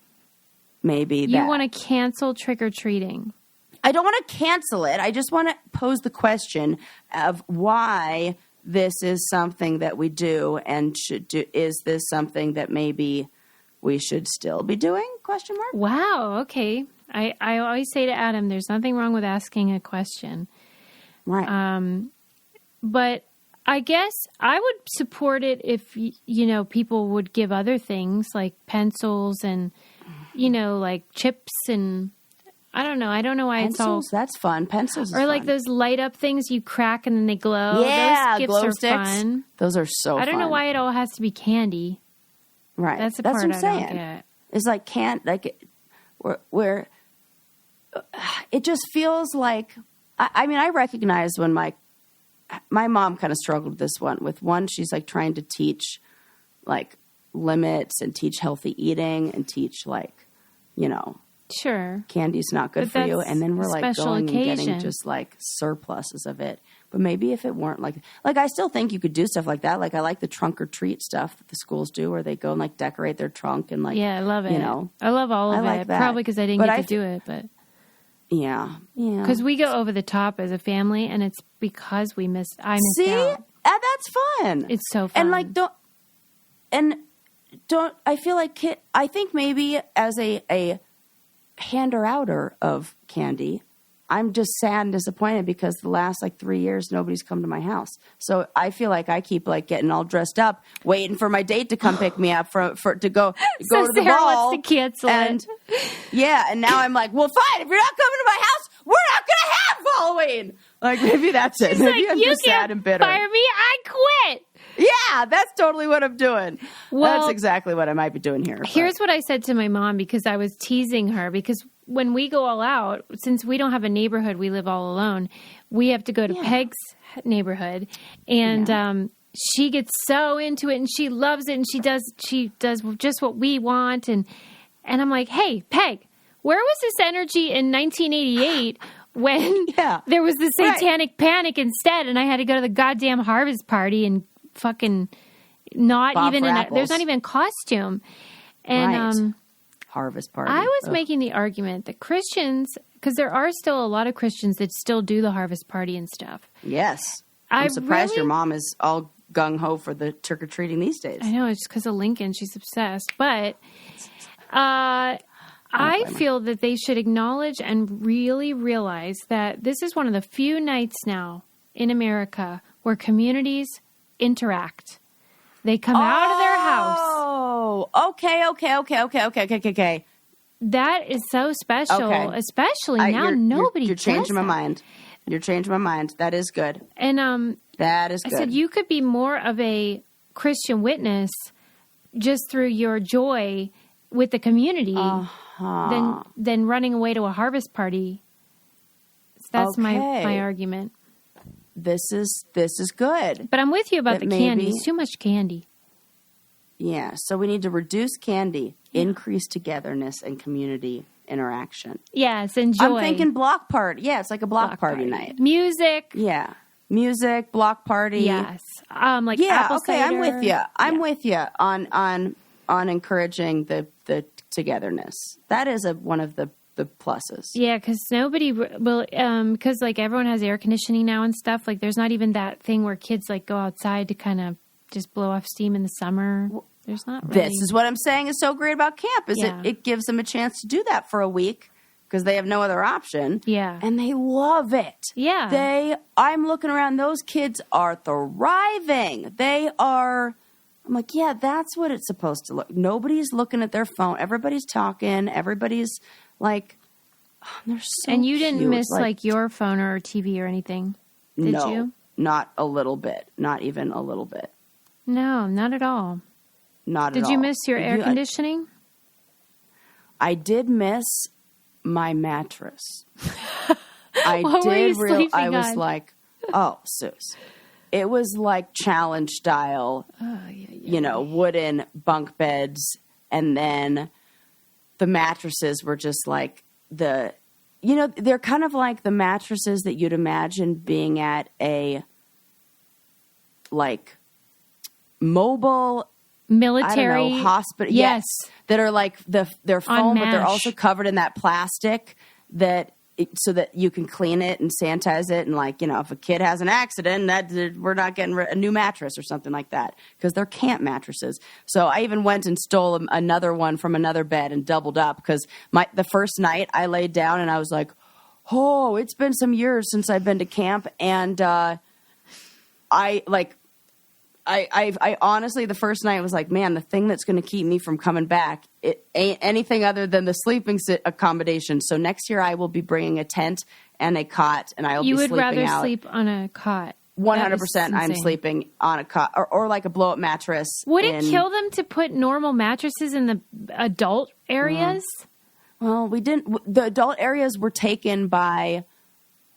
maybe that. You want to cancel trick-or-treating. I don't want to cancel it. I just want to pose the question of why this is something that we do and should do. Is this something that maybe we should still be doing? Question mark. Wow. Okay. I always say to Adam, there's nothing wrong with asking a question. Right. But I guess I would support it if, people would give other things like pencils and, like chips and I don't know. I don't know why pencils, it's all... That's fun. Pencils is Or like fun. those light up things you crack and then they glow. Yeah, those gifts glow are sticks. fun. Those are so fun. I don't know why it all has to be candy. Right. That's the part what I'm I saying. don't get. It's like where it just feels like... I mean, I recognize when my mom kind of struggled with this one. With one, she's like trying to teach like limits and teach healthy eating and teach like, Sure. candy's not good for you. And then we're like going and getting just like surpluses of it. But maybe if it weren't like I still think you could do stuff like that. Like I like the trunk or treat stuff that the schools do where they go and like decorate their trunk and like, yeah, I love it. I love all of it. That. Probably because I didn't get to do it, but yeah. Because we go over the top as a family and it's because I missed out. That's fun. It's so fun. And like, I feel like I think maybe as a hander-outer of candy, I'm just sad and disappointed because the last like 3 years nobody's come to my house. So I feel like I keep like getting all dressed up, waiting for my date to come pick me up to go to the Sarah ball. wants to cancel it. Yeah, and now I'm like, well, fine. If you're not coming to my house, we're not gonna have Halloween. Like maybe that's it. She's Maybe like, I'm you just sad and bitter. Fire me, I quit. Yeah, that's totally what I'm doing. Well, that's exactly what I might be doing here. Here's what I said to my mom because I was teasing her because when we go all out, since we don't have a neighborhood, we live all alone, we have to go to Peg's neighborhood. And she gets so into it and she loves it and she does just what we want. And I'm like, hey, Peg, where was this energy in 1988 when there was the satanic panic instead and I had to go to the goddamn harvest party and fucking not Bob even there's not even a costume. And harvest party. I was making the argument that Christians, because there are still a lot of Christians that still do the harvest party and stuff. Yes. I'm surprised your mom is all gung-ho for the trick-or-treating these days. I know, it's because of Lincoln. She's obsessed. But I feel that they should acknowledge and really realize that this is one of the few nights now in America where communities interact. They come out of their house. Oh, okay. That is so special, especially now. You're changing my mind. You're changing my mind. That is good. And that is good. I said you could be more of a Christian witness just through your joy with the community than running away to a harvest party. So that's my argument. This is good. But I'm with you about the candy. It's too much candy. Yeah, so we need to reduce candy, increase togetherness and community interaction. Yes, and joy. I'm thinking block party. Yeah, it's like a block party night. Music. Yeah. Music, block party. Yes. Like apple cider. I'm with you. I'm with you on encouraging the togetherness. That is one of the pluses. Yeah, because nobody will, because like everyone has air conditioning now and stuff. Like there's not even that thing where kids like go outside to kind of just blow off steam in the summer. There's not really. This is what I'm saying is so great about camp is it gives them a chance to do that for a week because they have no other option. Yeah. And they love it. Yeah. I'm looking around, those kids are thriving. I'm like, yeah, that's what it's supposed to look. Nobody's looking at their phone. Everybody's talking. Everybody's like, they're so And you didn't cute. miss like your phone or TV or anything, did no, you? Not a little bit. Not even a little bit. No, not at all. Not at all. Did you miss your air conditioning? I did miss my mattress. I was like, oh, Suze. It was like challenge style, wooden bunk beds. And then the mattresses were just like they're kind of like the mattresses that you'd imagine being at a like mobile military hospital. Yes. That are like they're foam, but they're also covered in that plastic so that you can clean it and sanitize it. And like, if a kid has an accident, we're not getting a new mattress or something like that because they're camp mattresses. So I even went and stole another one from another bed and doubled up because the first night I laid down and I was like, oh, it's been some years since I've been to camp. And I honestly, the first night was like, man, the thing that's going to keep me from coming back, it ain't anything other than the sleeping accommodation. So next year I will be bringing a tent and a cot, and I'll be sleeping out. You would rather sleep on a cot. 100%. I'm sleeping on a cot or like a blow-up mattress. Would it kill them to put normal mattresses in the adult areas? Well, we didn't. The adult areas were taken by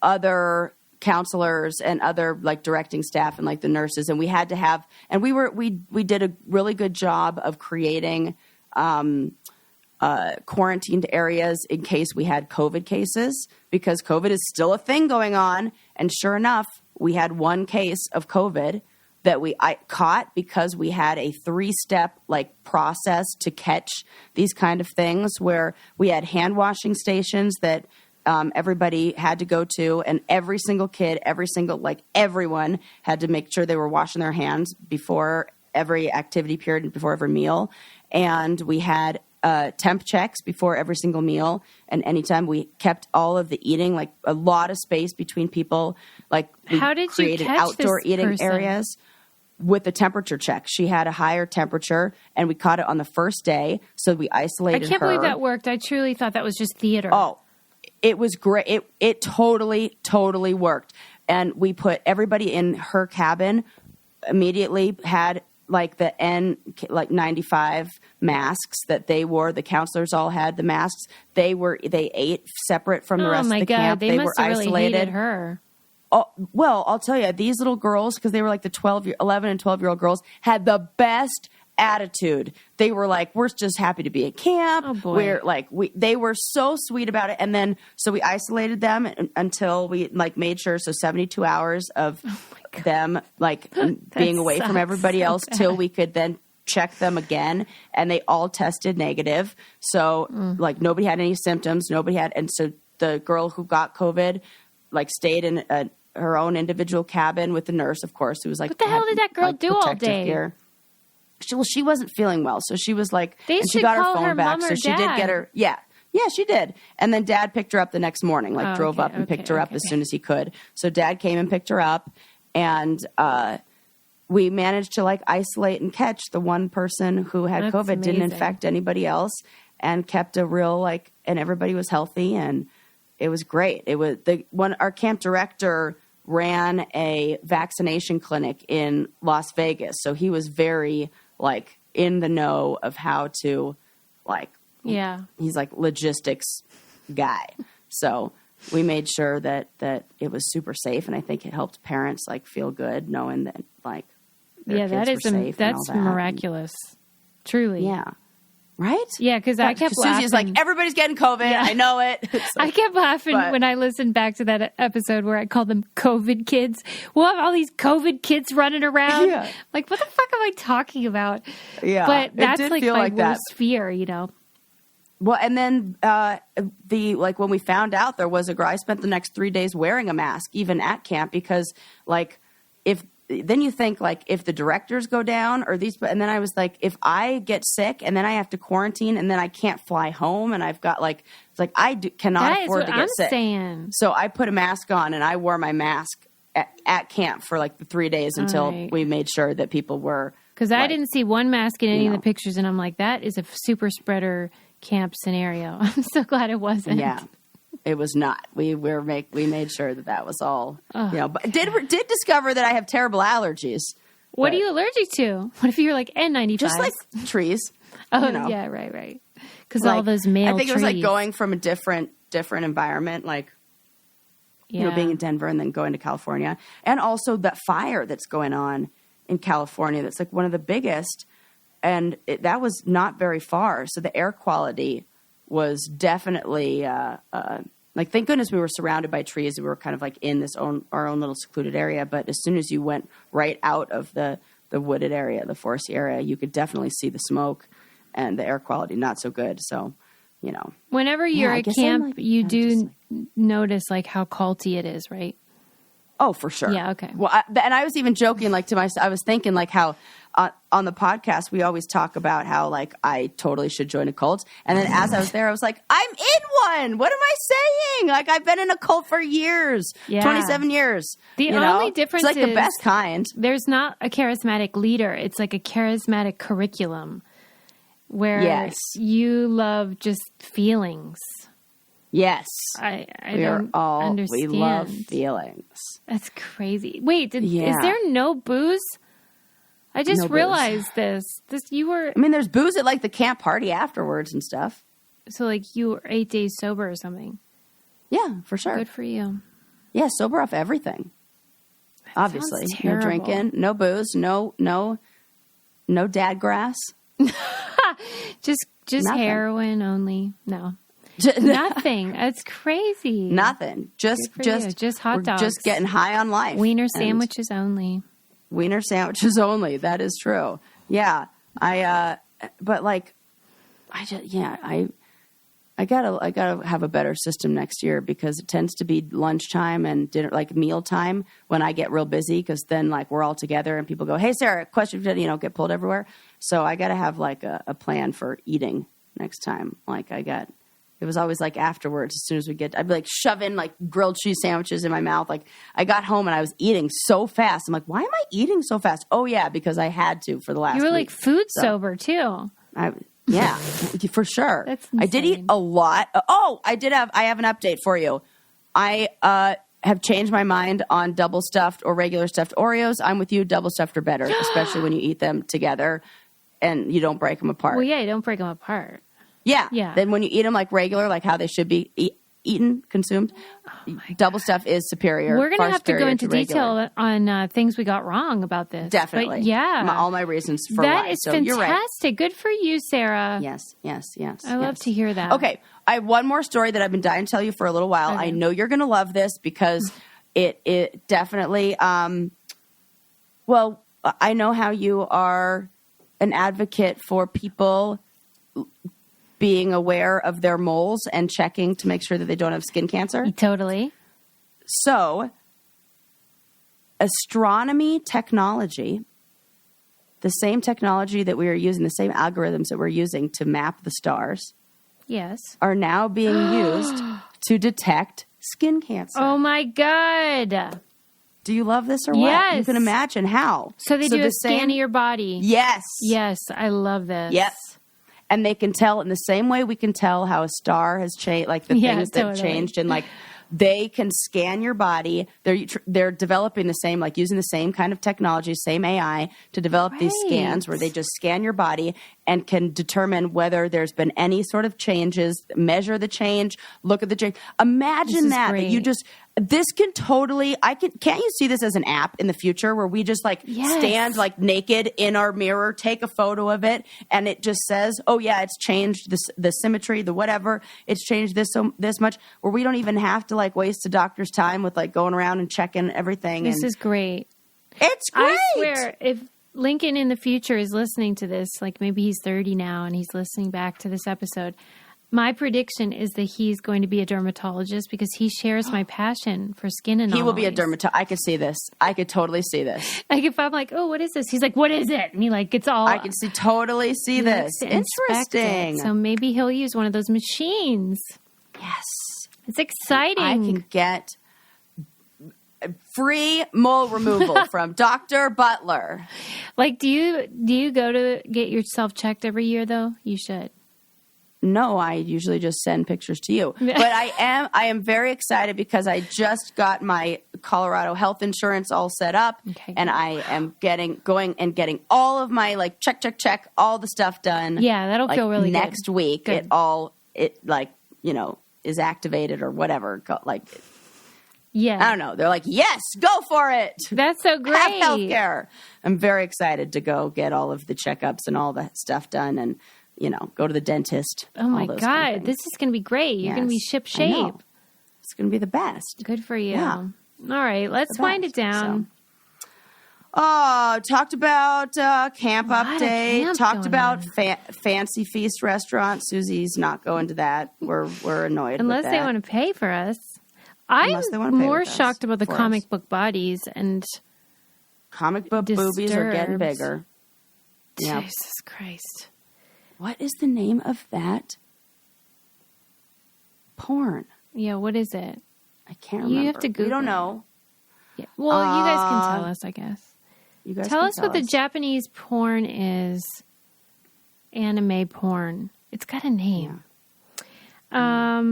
other counselors and other like directing staff and like the nurses, and we had to have, and we did a really good job of creating quarantined areas in case we had COVID cases, because COVID is still a thing going on. And sure enough, we had one case of COVID that I caught because we had a 3-step like process to catch these kind of things, where we had hand washing stations that everybody had to go to, and every single kid, everyone had to make sure they were washing their hands before every activity period and before every meal. And we had temp checks before every single meal. And anytime we kept all of the eating, like a lot of space between people, like we created outdoor eating areas with the temperature check. She had a higher temperature and we caught it on the first day. So we isolated her. I can't believe that worked. I truly thought that was just theater. Oh, it was great. It totally worked. And we put everybody in her cabin, immediately had like the N95 masks that they wore. The counselors all had the masks. They ate separate from the rest of the camp. They were isolated. Really hated her. Oh, well, I'll tell you, these little girls, because they were like the 11 and 12-year-old girls, had the best attitude. They were like, we're just happy to be at camp. Oh boy. They were so sweet about it. And then, so we isolated them until we like made sure, so 72 hours of them like being away from everybody else till we could then check them again. And they all tested negative. So like nobody had any symptoms. And so the girl who got COVID like stayed in her own individual cabin with the nurse, of course, who was like, what the hell did that girl do all day? Gear. She wasn't feeling well, so she was like, and she got her phone her back, so she did get her. Yeah, she did. And then Dad picked her up the next morning, drove up and picked her up as soon as he could. So Dad came and picked her up, and we managed to like isolate and catch the one person who had COVID, amazing. Didn't infect anybody else, and kept a real and everybody was healthy, and it was great. It was our camp director ran a vaccination clinic in Las Vegas, so he was very in the know of how to he's like logistics guy. So we made sure that it was super safe, and I think it helped parents feel good knowing that their kids were safe. That's miraculous. Truly. Yeah. Right? Yeah, because I kept laughing. Susie's like, everybody's getting COVID. Yeah. I know it. Like, I kept laughing when I listened back to that episode where I called them COVID kids. We'll have all these COVID kids running around. Yeah. Like, what the fuck am I talking about? Yeah. But that's like my worst fear, you know? Well, and then when we found out there was a girl, I spent the next 3 days wearing a mask, even at camp, because like then you think like if the directors go down or these, and then I was like, if I get sick and then I have to quarantine and then I can't fly home and I've got like, it's like cannot afford to get sick. Saying. So I put a mask on and I wore my mask at camp for like the 3 days until we made sure that people were. Because I didn't see one mask in any of the pictures, and I'm like, that is a super spreader camp scenario. I'm so glad it wasn't. Yeah. It was not. We made sure that was all, but did discover that I have terrible allergies. What are you allergic to? What if you're like N95? Just like trees. Oh, yeah, right. Because all those male trees. I think it was like going from a different environment, like, being in Denver and then going to California. And also that fire that's going on in California that's like one of the biggest. And that was not very far. So the air quality was definitely like, thank goodness we were surrounded by trees. We were kind of like in our own little secluded area. But as soon as you went right out of the wooded area, the foresty area, you could definitely see the smoke and the air quality not so good. So, whenever you're at camp, you do notice like how culty it is, right? Oh, for sure. Yeah. Okay. Well, I was even joking like to myself. I was thinking like how on the podcast we always talk about how like I totally should join a cult, and then as I was there, I was like, I'm in one. What am I saying? Like I've been in a cult for years, 27 years. The only difference is like the best kind. There's not a charismatic leader. It's like a charismatic curriculum where you love just feelings. Yes. I don't understand. We love feelings. That's crazy. Wait, is there no booze? I just realized this. I mean, there's booze at like the camp party afterwards and stuff. So like you were 8 days sober or something. Yeah, for sure. Good for you. Yeah, sober off everything. That obviously. No drinking, no booze, no dad grass. just heroin only. No. Nothing. That's crazy. Nothing. Just hot dogs. Just getting high on life. Wiener sandwiches only. Wiener sandwiches only. That is true. Yeah. But like, I gotta have a better system next year because it tends to be lunchtime and dinner, like meal time when I get real busy because then like we're all together and people go, hey, Sarah, question, get pulled everywhere. So I gotta have like a plan for eating next time. Like it was always like afterwards, as soon as I'd be like shoving like grilled cheese sandwiches in my mouth. Like I got home and I was eating so fast. I'm like, why am I eating so fast? Oh yeah, because I had to for the last week. You were like food sober too. Yeah, for sure. That's insane. I did eat a lot. I have an update for you. I have changed my mind on double stuffed or regular stuffed Oreos. I'm with you. Double stuffed are better, especially when you eat them together and you don't break them apart. Well, yeah, you don't break them apart. Yeah. Then when you eat them like regular, like how they should be eaten, consumed, double stuff is superior. We're going to have to go into detail on things we got wrong about this. Definitely. But all my reasons for why. That is fantastic. You're right. Good for you, Sarah. Yes. I love to hear that. Okay. I have one more story that I've been dying to tell you for a little while. Okay. I know you're going to love this because it definitely, I know how you are an advocate for people being aware of their moles and checking to make sure that they don't have skin cancer. Totally. So, astronomy technology, the same technology that we are using, the same algorithms that we're using to map the stars, are now being used to detect skin cancer. Oh my God. Do you love this or what? Yes. You can imagine how. So they do a scan of your body. Yes. Yes, I love this. Yes. And they can tell in the same way we can tell how a star has changed, like the things that changed. And like they can scan your body. They're developing the same, like using the same kind of technology, same AI to develop these scans where they just scan your body and can determine whether there's been any sort of changes, measure the change, look at the change. Imagine that you just, This can totally, can't you see this as an app in the future where we just stand naked in our mirror, take a photo of it, and it just says, oh yeah, it's changed the symmetry, the whatever, it's changed this much, where we don't even have to waste a doctor's time with going around and checking everything. This is great. It's great. I swear, if Lincoln in the future is listening to this, maybe he's 30 now and he's listening back to this episode, my prediction is that he's going to be a dermatologist because he shares my passion for skin anomalies. He will be a dermatologist. I could see this. I could totally see this. If I'm oh, what is this? He's what is it? And he gets all... I can totally see this. Interesting. So maybe he'll use one of those machines. Yes. It's exciting. I can get free mole removal from Dr. Butler. Do you go to get yourself checked every year, though? You should. No, I usually just send pictures to you. But I am very excited because I just got my Colorado health insurance all set up. Okay. And I am getting all of my check, all the stuff done. Yeah, that'll feel really good. Next week. Good. It is activated or whatever. Yeah. I don't know. They're yes, go for it. That's so great. Have healthcare. I'm very excited to go get all of the checkups and all the stuff done and go to the dentist. Oh my God. Kind of this is going to be You're going to be ship shape. It's going to be the best. Good for you. Yeah. All right. Let's wind it down. Talked about camp update. Talked about Fancy Feast restaurant. Susie's not going to that. We're annoyed unless with that. they want to pay for us. I'm more shocked about the comic book bodies and comic book boobies are getting bigger. Yep. Jesus Christ. What is the name of that porn? Yeah, what is it? I can't remember. You have to Google. We don't know. Yeah. Well, you guys can tell us, I guess. You guys tell us what the Japanese porn is. Anime porn. It's got a name. Yeah.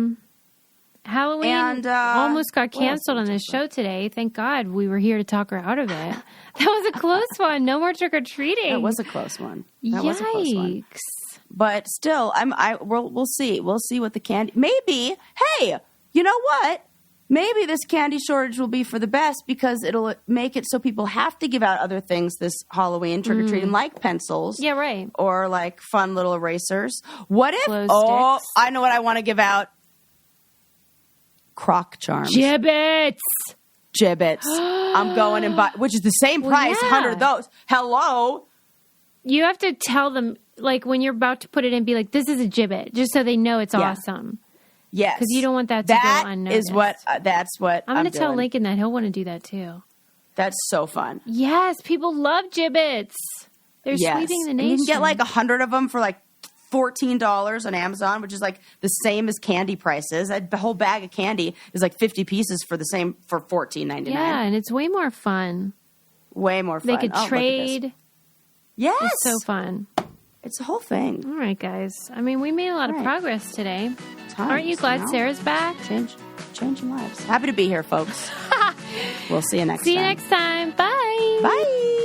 Halloween almost got canceled on this show today. Thank God we were here to talk her out of it. That was a close one. No more trick-or-treating. That was a close one. That Yikes. Was a close one. But still, we'll see. We'll see what the candy... Maybe, hey, you know what? Maybe this candy shortage will be for the best because it'll make it so people have to give out other things this Halloween, trick-or-treating, like pencils. Yeah, right. Or fun little erasers. What if... Glow sticks. I know what I want to give out. Croc charms. Gibbets. I'm going and buy... Which is the same price, 100 of those. Hello? You have to tell them... when you're about to put it in, be this is a gibbet, just so they know it's awesome. Yes. Because you don't want that to go unnoticed. That's what I'm going to tell Lincoln that. He'll want to do that, too. That's so fun. Yes, people love gibbets. They're sweeping the nation. And you can get 100 of them for $14 on Amazon, which is the same as candy prices. A whole bag of candy is 50 pieces for $14.99. Yeah, and it's way more fun. Way more fun. They could trade. Yes. It's so fun. It's a whole thing. All right, guys. I mean, we made a lot of progress today. Aren't you glad Sarah's back? Changing lives. Happy to be here, folks. We'll see you next time. See you next time. Bye. Bye.